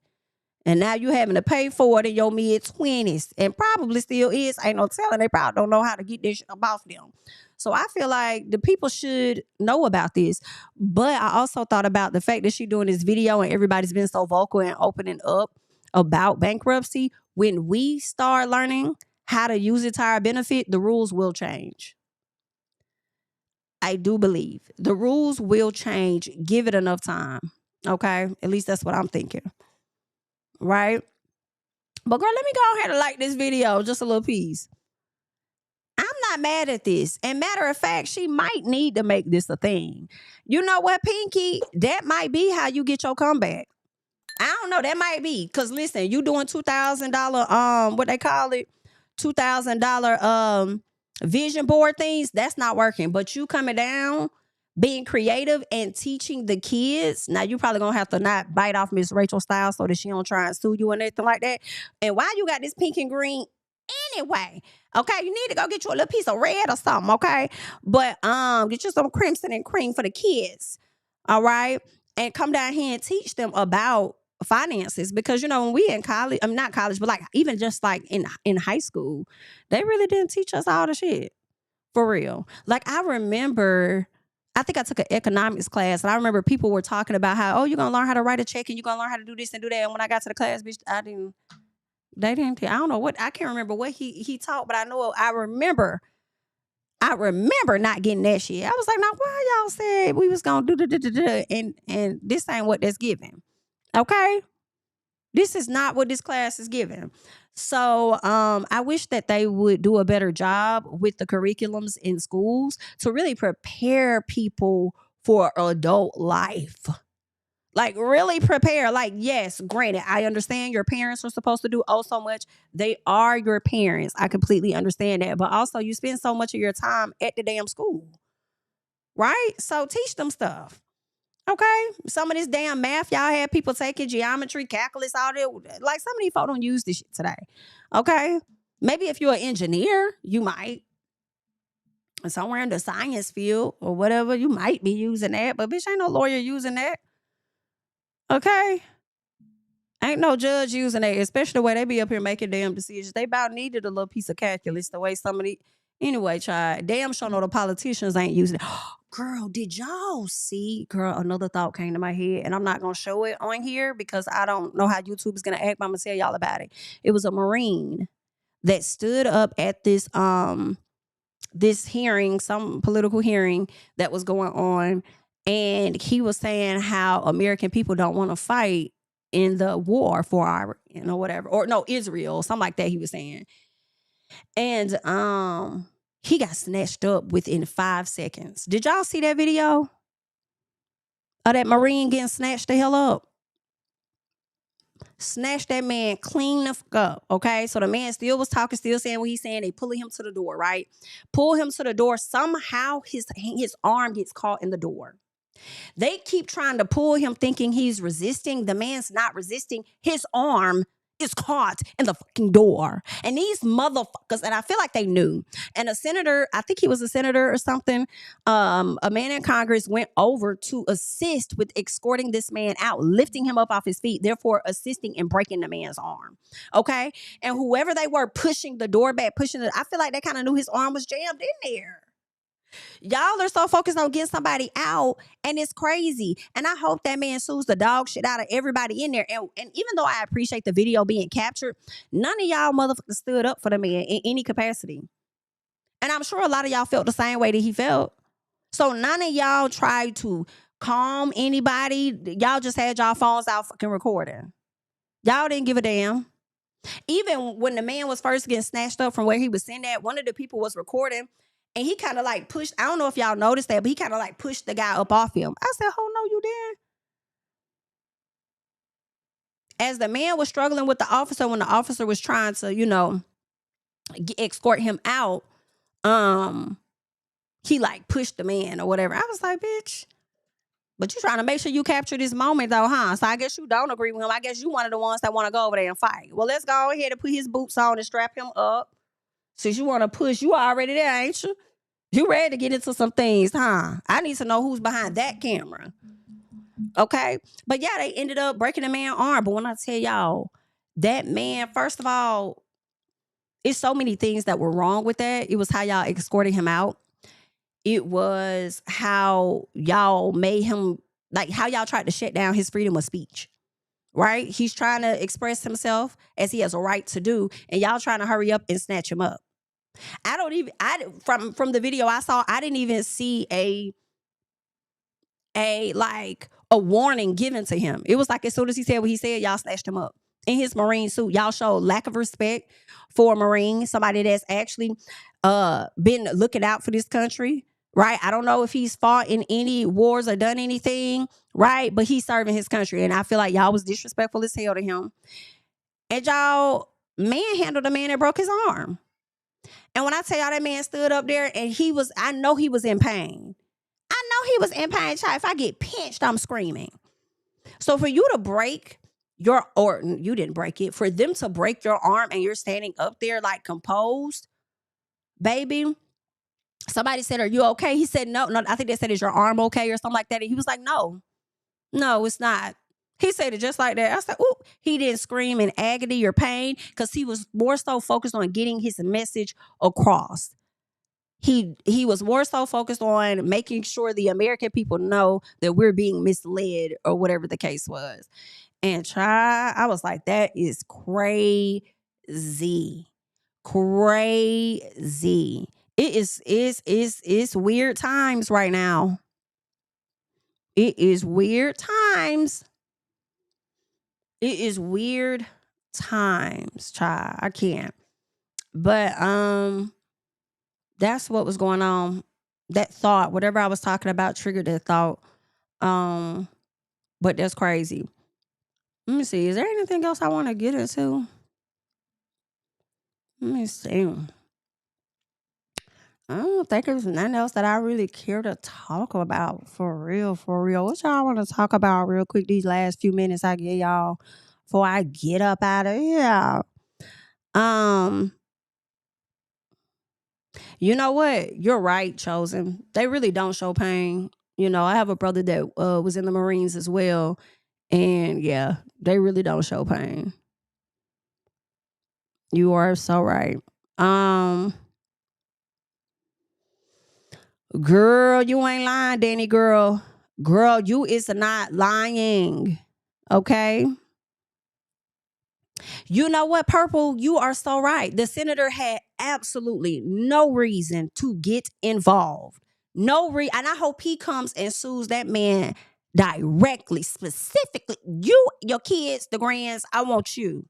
S1: And now you having to pay for it in your mid-20s, and probably still is. Ain't no telling. They probably don't know how to get this shit off them. So I feel like the people should know about this. But I also thought about the fact that she's doing this video and everybody's been so vocal and opening up about bankruptcy. When we start learning how to use it to our benefit, the rules will change. I do believe the rules will change. Give it enough time. Okay? At least that's what I'm thinking. Right? But girl, let me go ahead and like this video. Just a little piece. I'm not mad at this. And matter of fact, she might need to make this a thing. You know what, Pinky? That might be how you get your comeback. I don't know. That might be. Because listen, you doing $2,000, what they call it? $2,000 vision board things. That's not working. But you coming down, being creative and teaching the kids. Now, you probably going to have to not bite off Miss Rachel style so that she don't try and sue you or anything like that. And why you got this pink and green anyway? Okay, you need to go get you a little piece of red or something, okay? But get you some crimson and cream for the kids, all right? And come down here and teach them about finances, because, you know, when we in college, I'm not college, but like even just like in high school, they really didn't teach us all the shit, for real. Like I remember, I think I took an economics class, and I remember people were talking about how, oh, you're going to learn how to write a check and you're going to learn how to do this and do that. And when I got to the class, bitch, I don't know what, I can't remember what he taught, but I remember not getting that shit. I was like, now why y'all said we was going to do and this ain't what that's given. Okay? This is not what this class is giving. So I wish that they would do a better job with the curriculums in schools to really prepare people for adult life. Like, really prepare. Like, yes, granted, I understand your parents are supposed to do oh so much. They are your parents. I completely understand that. But also, you spend so much of your time at the damn school. Right? So teach them stuff. Okay? Some of this damn math, y'all have people taking geometry, calculus, all that. Like, some of these folks don't use this shit today. Okay? Maybe if you're an engineer, you might. Somewhere in the science field or whatever, you might be using that. But bitch, ain't no lawyer using that. Okay? Ain't no judge using that, especially the way they be up here making damn decisions. They about needed a little piece of calculus the way somebody... Anyway, child, damn sure know the politicians ain't using it. Girl, did y'all see? Girl, another thought came to my head, and I'm not going to show it on here because I don't know how YouTube is going to act, but I'm going to tell y'all about it. It was a Marine that stood up at this hearing, some political hearing that was going on, and he was saying how American people don't want to fight in the war for our, whatever, or no, Israel, something like that he was saying. And he got snatched up within 5 seconds. Did y'all see that video of that Marine getting snatched the hell up? Snatched that man clean the fuck up, okay? So the man still was talking, still saying what he's saying. They pulling him to the door, right? Pull him to the door. Somehow his arm gets caught in the door. They keep trying to pull him thinking he's resisting. The man's not resisting. His arm is caught in the fucking door. And these motherfuckers, and I feel like they knew. And a senator, I think he was a senator or something, a man in Congress went over to assist with escorting this man out, lifting him up off his feet, therefore assisting in breaking the man's arm. Okay? And whoever they were pushing the door back, I feel like they kind of knew his arm was jammed in there. Y'all are so focused on getting somebody out, and it's crazy. And I hope that man sues the dog shit out of everybody in there. And even though I appreciate the video being captured, none of y'all motherfuckers stood up for the man in any capacity. And I'm sure a lot of y'all felt the same way that he felt. So none of y'all tried to calm anybody. Y'all just had y'all phones out fucking recording. Y'all didn't give a damn. Even when the man was first getting snatched up from where he was sitting at, one of the people was recording. And he kind of like pushed, I don't know if y'all noticed that, but he kind of like pushed the guy up off him. I said, oh, no, you didn't. As the man was struggling with the officer, when the officer was trying to, escort him out, he like pushed the man or whatever. I was like, bitch, but you trying to make sure you capture this moment though, huh? So I guess you don't agree with him. I guess you one of the ones that want to go over there and fight. Well, let's go ahead and put his boots on and strap him up. Since you want to push, you already there, ain't you? You ready to get into some things, huh? I need to know who's behind that camera. Okay? But yeah, they ended up breaking the man's arm. But when I tell y'all, that man, first of all, it's so many things that were wrong with that. It was how y'all escorted him out. It was how y'all made him, like how y'all tried to shut down his freedom of speech. Right? He's trying to express himself as he has a right to do. And y'all trying to hurry up and snatch him up. From the video I saw, I didn't even see a warning given to him. It was like as soon as he said what he said, y'all snatched him up. In his Marine suit, y'all showed lack of respect for a Marine, somebody that's actually been looking out for this country, right? I don't know if he's fought in any wars or done anything, right? But he's serving his country. And I feel like y'all was disrespectful as hell to him. And y'all manhandled a man that broke his arm. And when I tell y'all that man stood up there and I know he was in pain. I know he was in pain, child. If I get pinched, I'm screaming. So for you to break you didn't break it, for them to break your arm and you're standing up there like composed, baby. Somebody said, are you okay? He said, no, I think they said, is your arm okay or something like that? And he was like, no, it's not. He said it just like that. I said, ooh, he didn't scream in agony or pain because he was more so focused on getting his message across. He was more so focused on making sure the American people know that we're being misled or whatever the case was. And I was like, that is crazy. Crazy. It's weird times right now. It is weird times. It is weird times, child. I can't. But that's what was going on. That thought, whatever I was talking about, triggered that thought. But that's crazy. Let me see. Is there anything else I want to get into? Let me see. I don't think there's nothing else that I really care to talk about for real. What y'all want to talk about real quick these last few minutes I get y'all before I get up out of here? You know what? You're right, Chosen. They really don't show pain. I have a brother that was in the Marines as well. And yeah, they really don't show pain. You are so right. Girl, you ain't lying, Danny girl. Girl, you is not lying. Okay? You know what, Purple? You are so right. The senator had absolutely no reason to get involved. And I hope he comes and sues that man directly, specifically. You, your kids, the grands, I want you.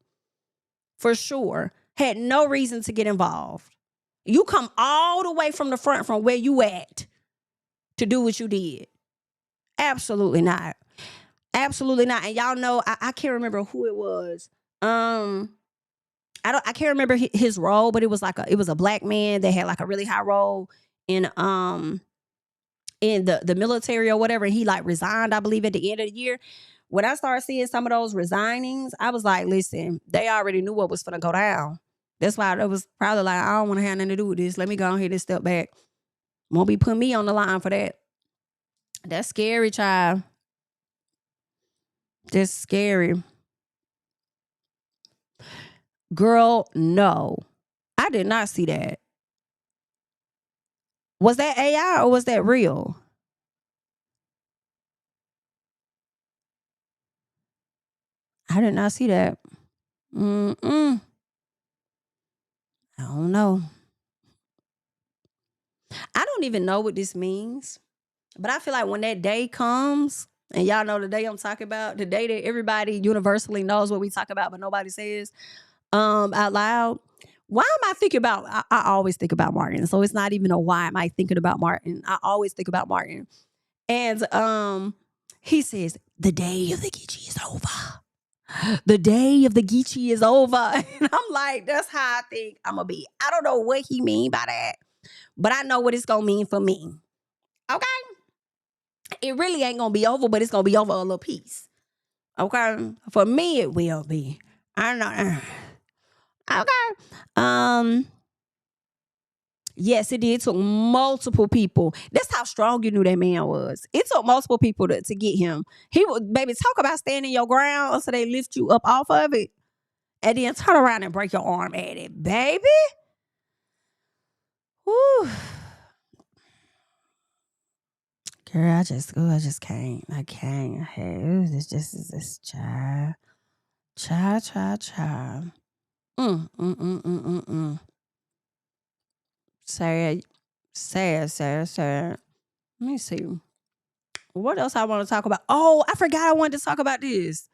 S1: For sure. had no reason to get involved. You come all the way from the front from where you at to do what you did. Absolutely not. Absolutely not. And y'all know, I can't remember who it was. I can't remember his role, but it was a black man that had like a really high role in the military or whatever. And he like resigned, I believe, at the end of the year. When I started seeing some of those resignings, I was like, listen, they already knew what was gonna go down. That's why it was probably like, I don't want to have nothing to do with this. Let me go ahead and step back. Won't be putting me on the line for that. That's scary, child. That's scary. Girl, no. I did not see that. Was that AI or was that real? I did not see that. I don't know. I don't even know what this means. But I feel like when that day comes, and y'all know the day I'm talking about, the day that everybody universally knows what we talk about, but nobody says out loud. Why am I thinking about, I always think about Martin. So it's not even a why am I thinking about Martin. I always think about Martin. And he says, the day of the Geechee is over. The day of the Geechee is over. And I'm like, that's how I think I'm going to be. I don't know what he mean by that, but I know what it's going to mean for me. Okay? It really ain't going to be over, but it's going to be over a little piece. Okay? For me, it will be. I don't know. Okay. Yes, it did. It took multiple people. That's how strong you knew that man was. It took multiple people to get him. He would, baby, talk about standing your ground so they lift you up off of it and then turn around and break your arm at it, baby. Whew. Girl, I just can't. I can't. It's just this child. Child. Sad. Let me see. What else I want to talk about? Oh, I forgot I wanted to talk about this.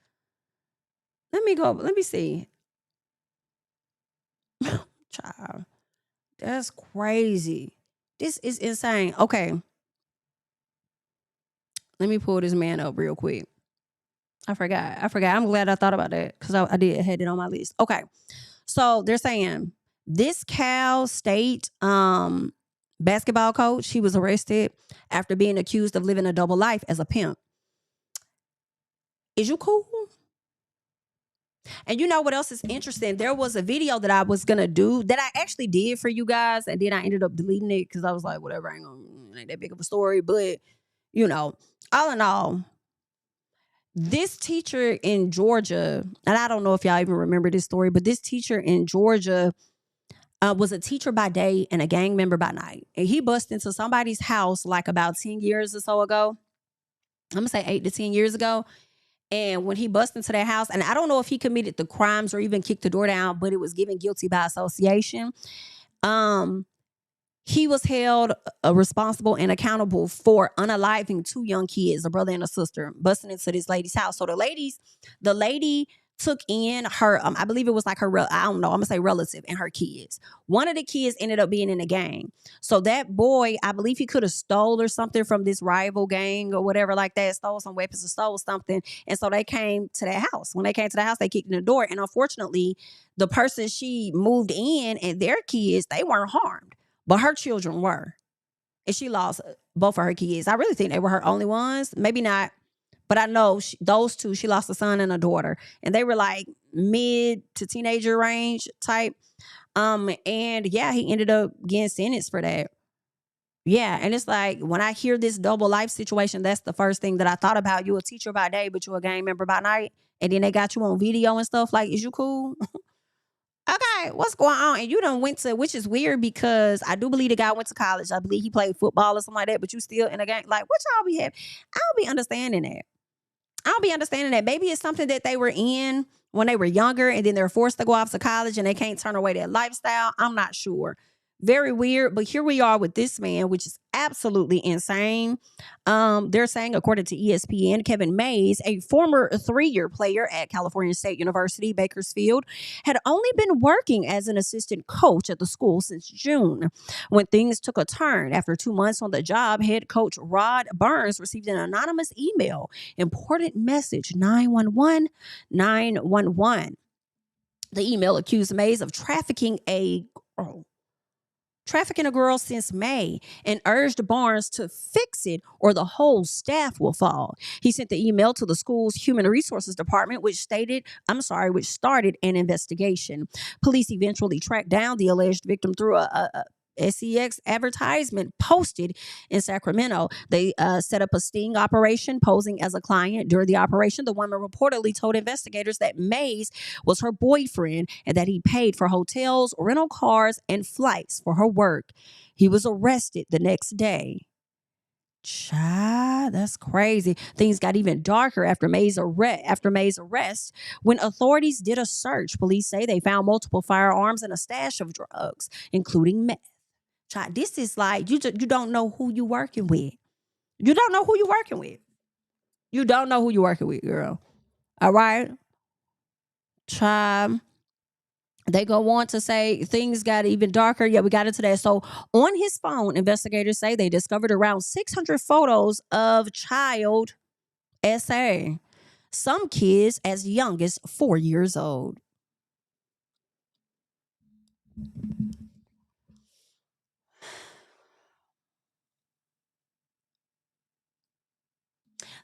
S1: Let me see. Child. That's crazy. This is insane. Okay. Let me pull this man up real quick. I forgot. I'm glad I thought about that because I had it on my list. Okay. So they're saying this Cal State basketball coach, he was arrested after being accused of living a double life as a pimp. Is you cool? And you know what else is interesting? There was a video that I was going to do that I actually did for you guys. And then I ended up deleting it because I was like, whatever, ain't that big of a story. But, you know, all in all, this teacher in Georgia, and I don't know if y'all even remember this story, but this teacher in Georgia was a teacher by day and a gang member by night. And he bust into somebody's house like about 10 years or so ago. I'm going to say 8 to 10 years ago. And when he bust into their house, and I don't know if he committed the crimes or even kicked the door down, but it was given guilty by association. He was held responsible and accountable for unaliving 2 young kids, a brother and a sister, busting into this lady's house. So the lady took in her, I believe it was like her, I don't know, I'm gonna say relative and her kids. One of the kids ended up being in a gang. So that boy, I believe he could have stole or something from this rival gang or whatever like that, stole some weapons or stole something. And so they came to that house. When they came to the house, they kicked in the door. And unfortunately, the person she moved in and their kids, they weren't harmed, but her children were. And she lost both of her kids. I really think they were her only ones. Maybe not. But I know those 2, she lost a son and a daughter. And they were like mid to teenager range type. And yeah, he ended up getting sentenced for that. Yeah. And it's like, when I hear this double life situation, that's the first thing that I thought about. You a teacher by day, but you a gang member by night. And then they got you on video and stuff. Like, is you cool? Okay, what's going on? And you done went to, which is weird because I do believe the guy went to college. I believe he played football or something like that, but you still in a gang. Like, what y'all be having? I don't be understanding that. Maybe it's something that they were in when they were younger and then they're forced to go off to college and they can't turn away their lifestyle. I'm not sure. Very weird, but here we are with this man, which is absolutely insane. They're saying, according to ESPN, Kevin Mays, a former 3-year player at California State University, Bakersfield, had only been working as an assistant coach at the school since June. When things took a turn after 2 months on the job, head coach Rod Burns received an anonymous email. Important message, 911, 911. The email accused Mays of trafficking a girl since May and urged Barnes to fix it or the whole staff will fall. He sent the email to the school's human resources department, which started an investigation. Police eventually tracked down the alleged victim through a SEX advertisement posted in Sacramento. They set up a sting operation posing as a client. During the operation, the woman reportedly told investigators that Mays was her boyfriend and that he paid for hotels, rental cars, and flights for her work. He was arrested the next day. Child, that's crazy. Things got even darker after May's arrest. When authorities did a search, police say they found multiple firearms and a stash of drugs, including meth. Child, this is like you don't know who you working with. You don't know who you working with. You don't know who you working with, girl. All right, child. They go on to say things got even darker. Yeah, we got into that. So on his phone, investigators say they discovered around 600 photos of child SA. Some kids as young as 4 years old.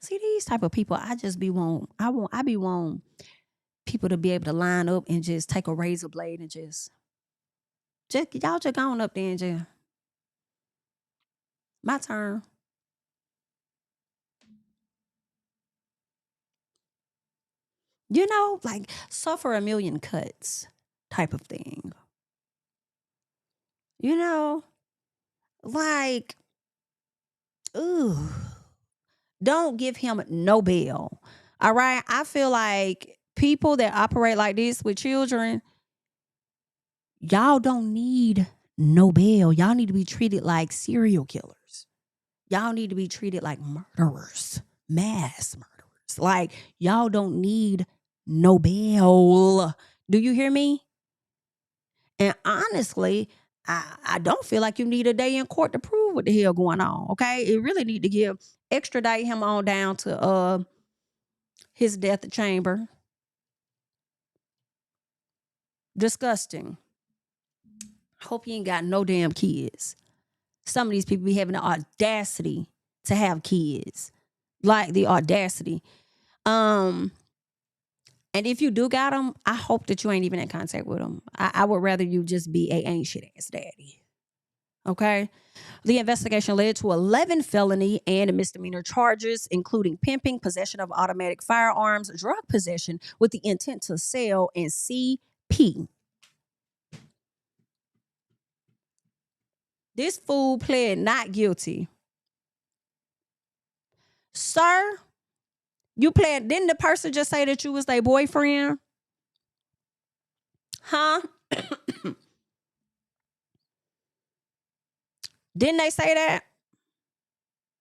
S1: See, these type of people, I be want people to be able to line up and just take a razor blade and just y'all just go on up there and just, my turn. You know, like suffer a million cuts type of thing. You know, like, ooh, don't give him no bail. All right. I feel like people that operate like this with children, y'all don't need no bail. Y'all need to be treated like serial killers. Y'all need to be treated like murderers, mass murderers. Like, y'all don't need no bail. Do you hear me? And honestly, I don't feel like you need a day in court to prove what the hell going on. Okay. It really need to extradite him on down to his death chamber. Disgusting. Hope he ain't got no damn kids. Some of these people be having the audacity to have kids. Like the audacity. And if you do got them, I hope that you ain't even in contact with them. I would rather you just be a ain't shit ass daddy. Okay? The investigation led to 11 felony and misdemeanor charges, including pimping, possession of automatic firearms, drug possession with the intent to sell, and CP. This fool pled not guilty. Sir, didn't the person just say that you was their boyfriend? Huh? Didn't they say that?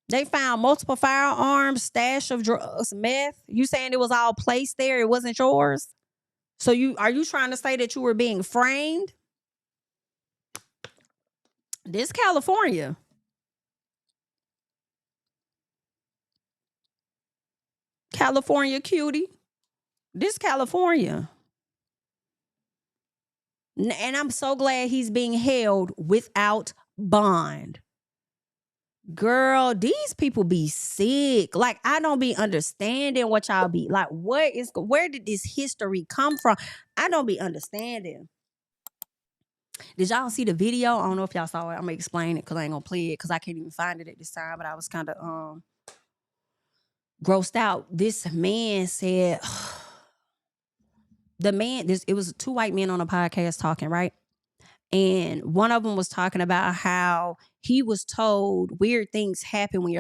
S1: They found multiple firearms, stash of drugs, meth. You saying it was all placed there? It wasn't yours? So are you trying to say that you were being framed? This California. California cutie. This California. And I'm so glad he's being held without bond. Girl, these people be sick. Like, I don't be understanding what y'all be like. Where did this history come from? I don't be understanding. Did y'all see the video? I don't know if y'all saw it. I'm gonna explain it because I ain't gonna play it because I can't even find it at this time. But I was kind of grossed out. This man said, it was 2 white men on a podcast talking, right? And one of them was talking about how he was told weird things happen when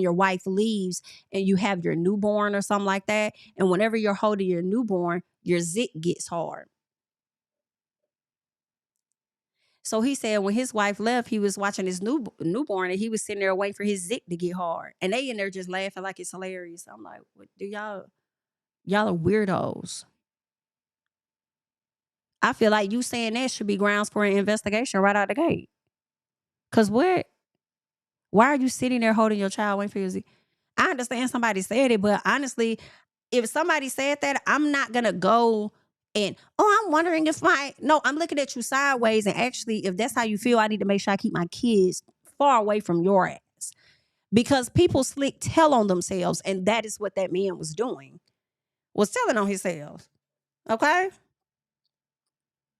S1: your wife leaves and you have your newborn or something like that. And whenever you're holding your newborn, your zit gets hard. So he said when his wife left, he was watching his newborn and he was sitting there waiting for his zit to get hard. And they in there just laughing like it's hilarious. I'm like, what do y'all are weirdos. I feel like you saying that should be grounds for an investigation right out the gate. Cause what? Why are you sitting there holding your child waiting for your zit? I understand somebody said it, but honestly, if somebody said that, I'm not gonna go and, I'm wondering if I'm looking at you sideways. And actually, if that's how you feel, I need to make sure I keep my kids far away from your ass. Because people slick tell on themselves. And that is what that man was doing. Was telling on himself. Okay?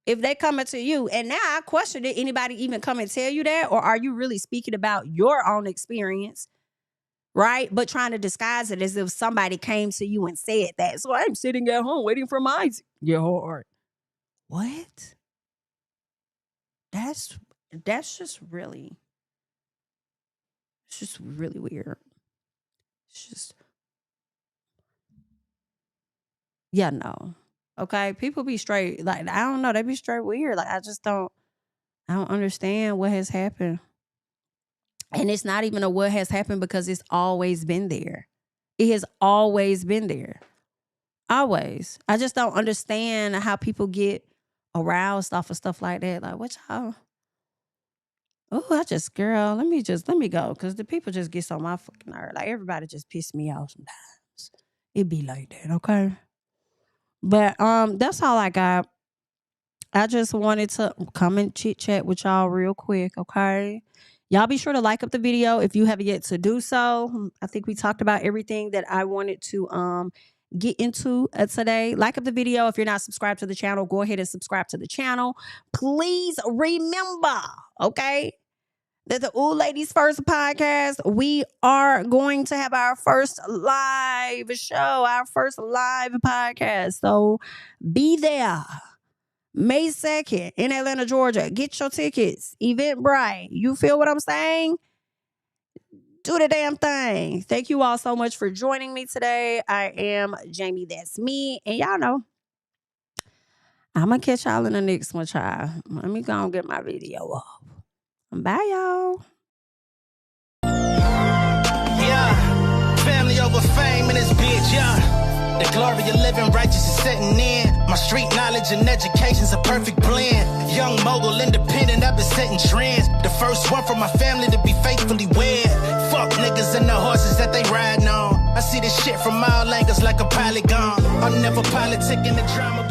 S1: If they coming to you, and now I question, did anybody even come and tell you that? Or are you really speaking about your own experience? Right? But trying to disguise it as if somebody came to you and said that. So I'm sitting at home waiting for my get hard. What? That's just really, it's just really weird. It's just, yeah, no. Okay? People be straight, like, I don't know, they be straight weird. Like, I don't understand what has happened. And it's not even a what has happened because it's always been there. It has always been there. Always. I just don't understand how people get aroused off of stuff like that. Like, what y'all? Oh, girl, let me go. Because the people just get on my fucking nerve. Like, everybody just piss me off sometimes. It be like that, okay? But that's all I got. I just wanted to come and chit chat with y'all real quick, okay? Y'all be sure to like up the video if you haven't yet to do so. I think we talked about everything that I wanted to get into today. Like up the video. If you're not subscribed to the channel, go ahead and subscribe to the channel. Please remember, okay, that the Ooh Ladies First podcast, we are going to have our first live show, our first live podcast. So be there. May 2nd in Atlanta, Georgia. Get your tickets. Eventbrite. You feel what I'm saying? Do the damn thing. Thank you all so much for joining me today. I am Jamie, that's me. And y'all know, I'm going to catch y'all in the next one, child. Let me go and get my video up. Bye, y'all.
S8: Yeah, family over fame in this bitch, yeah. The glory of living righteous is setting in. My street knowledge and education's a perfect blend. Young mogul, independent, I've been setting trends. The first one from my family to be faithfully wed. Fuck niggas and the horses that they riding on. I see this shit from all angles like a polygon. I'm never politicking the drama.